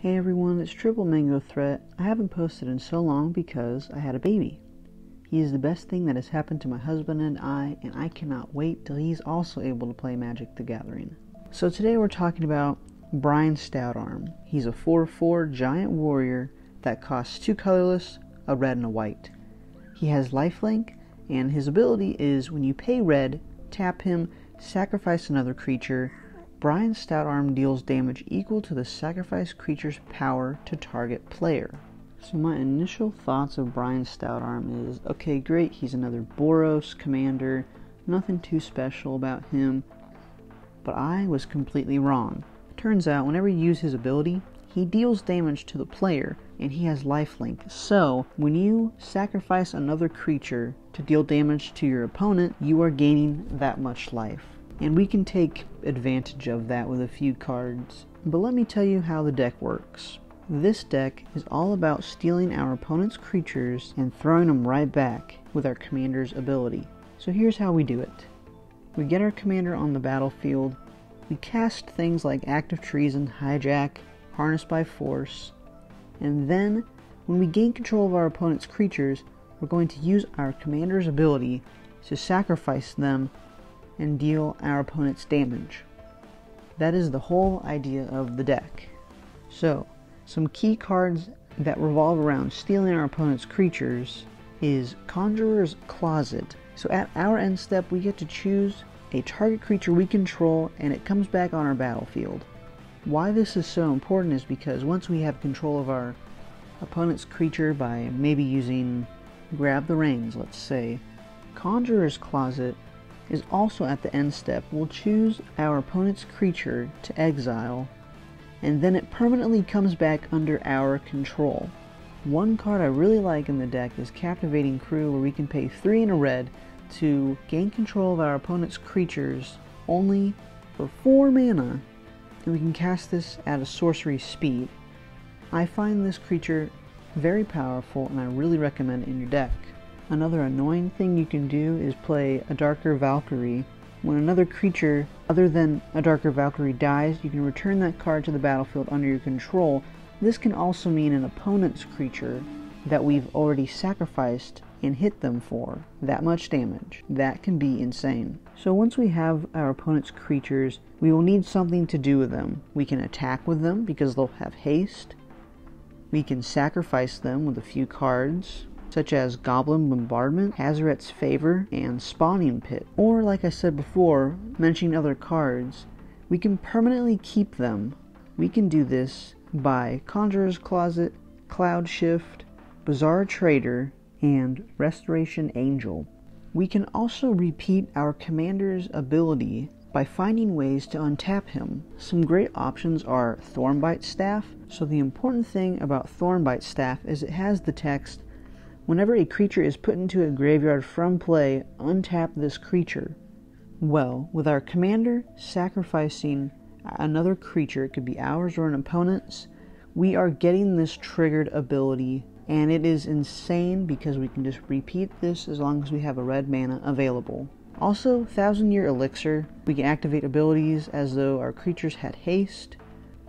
Hey everyone, it's triplemangothreat. I haven't posted in so long because I had a baby. He is the best thing that has happened to my husband and I cannot wait till he's also able to play Magic the Gathering. So today we're talking about Brion Stoutarm. He's a 4/4 giant warrior that costs 2 colorless, a red and a white. He has lifelink, and his ability is when you pay red, tap him, sacrifice another creature. Brion Stoutarm deals damage equal to the sacrificed creature's power to target player. So my initial thoughts of Brion Stoutarm is, okay, great, he's another Boros commander, nothing too special about him, but I was completely wrong. Turns out, whenever you use his ability, he deals damage to the player, and he has lifelink. So, when you sacrifice another creature to deal damage to your opponent, you are gaining that much life. And we can take advantage of that with a few cards. But let me tell you how the deck works. This deck is all about stealing our opponent's creatures and throwing them right back with our commander's ability. So here's how we do it. We get our commander on the battlefield. We cast things like Active Treason, Hijack, Harness by Force. And then, when we gain control of our opponent's creatures, we're going to use our commander's ability to sacrifice them and deal our opponent's damage. That is the whole idea of the deck. So, some key cards that revolve around stealing our opponent's creatures is Conjurer's Closet. So at our end step, we get to choose a target creature we control and it comes back on our battlefield. Why this is so important is because once we have control of our opponent's creature by maybe using Grab the Reins, let's say, Conjurer's Closet is also at the end step. We'll choose our opponent's creature to exile, and then it permanently comes back under our control. One card I really like in the deck is Captivating Crew, where we can pay 3 and a red to gain control of our opponent's creatures only for 4 mana, and we can cast this at a sorcery speed. I find this creature very powerful, and I really recommend it in your deck. Another annoying thing you can do is play a Darker Valkyrie. When another creature other than a Darker Valkyrie dies, you can return that card to the battlefield under your control. This can also mean an opponent's creature that we've already sacrificed and hit them for that much damage. That can be insane. So once we have our opponent's creatures, we will need something to do with them. We can attack with them because they'll have haste. We can sacrifice them with a few cards, such as Goblin Bombardment, Hazoret's Favor, and Spawning Pit. Or, like I said before, mentioning other cards, we can permanently keep them. We can do this by Conjurer's Closet, Cloud Shift, Bizarre Trader, and Restoration Angel. We can also repeat our commander's ability by finding ways to untap him. Some great options are Thornbite Staff. So the important thing about Thornbite Staff is it has the text, whenever a creature is put into a graveyard from play, untap this creature. Well, with our commander sacrificing another creature, it could be ours or an opponent's, we are getting this triggered ability, and it is insane because we can just repeat this as long as we have a red mana available. Also, 1000-Year Elixir, we can activate abilities as though our creatures had haste,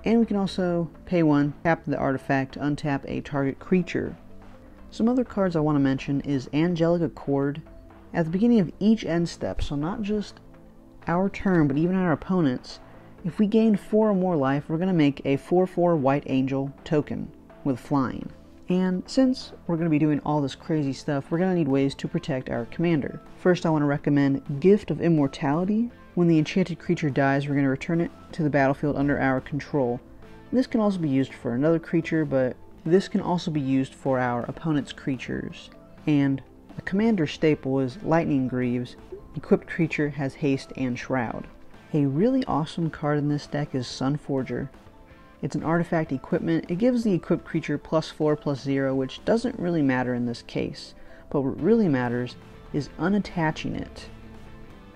and we can also pay 1, tap the artifact to untap a target creature. Some other cards I want to mention is Angelic Accord. At the beginning of each end step, so not just our turn, but even our opponent's, if we gain 4 or more life, we're going to make a 4/4 White Angel token with flying. And since we're going to be doing all this crazy stuff, we're going to need ways to protect our commander. First, I want to recommend Gift of Immortality. When the enchanted creature dies, we're going to return it to the battlefield under our control. This can also be used for another creature, but this can also be used for our opponent's creatures. And a commander staple is Lightning Greaves. Equipped creature has haste and shroud. A really awesome card in this deck is Sunforger. It's an artifact equipment. It gives the equipped creature +4/+0, which doesn't really matter in this case. But what really matters is unattaching it.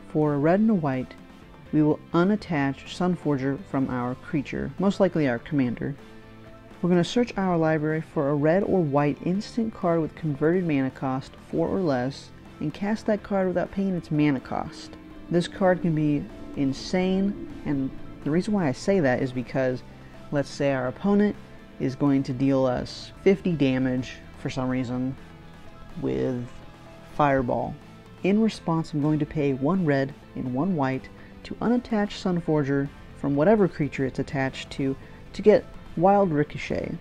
For a red and a white, we will unattach Sunforger from our creature, most likely our commander. We're going to search our library for a red or white instant card with converted mana cost 4 or less, and cast that card without paying its mana cost. This card can be insane, and the reason why I say that is because let's say our opponent is going to deal us 50 damage for some reason with Fireball. In response, I'm going to pay 1 red and 1 white to unattach Sunforger from whatever creature it's attached to get Wild Ricochet,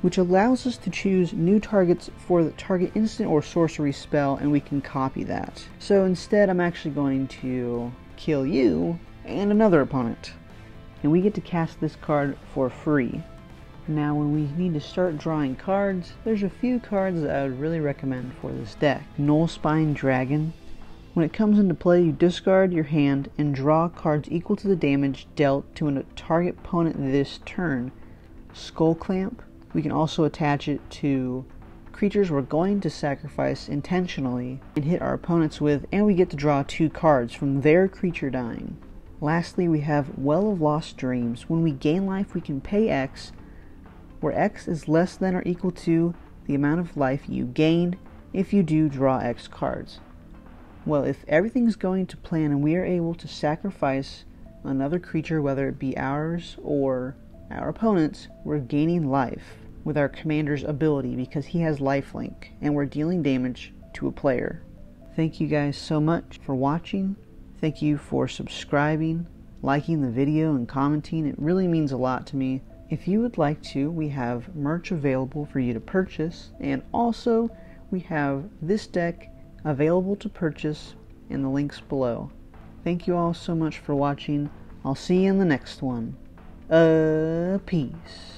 which allows us to choose new targets for the target instant or sorcery spell, and we can copy that. So instead, I'm actually going to kill you and another opponent, and we get to cast this card for free. Now when we need to start drawing cards, there's a few cards that I would really recommend for this deck. Nullspine Dragon. When it comes into play, you discard your hand and draw cards equal to the damage dealt to a target opponent this turn. Skull Clamp. We can also attach it to creatures we're going to sacrifice intentionally and hit our opponents with, and we get to draw 2 cards from their creature dying. Lastly, we have Well of Lost Dreams. When we gain life, we can pay X, where X is less than or equal to the amount of life you gained if you do draw X cards. Well, if everything's going to plan and we are able to sacrifice another creature, whether it be ours or our opponent's, we're gaining life with our commander's ability because he has lifelink, and we're dealing damage to a player. Thank you guys so much for watching. Thank you for subscribing, liking the video, and commenting. It really means a lot to me. If you would like to, we have merch available for you to purchase, and also we have this deck available to purchase in the links below. Thank you all so much for watching. I'll see you in the next one. Peace.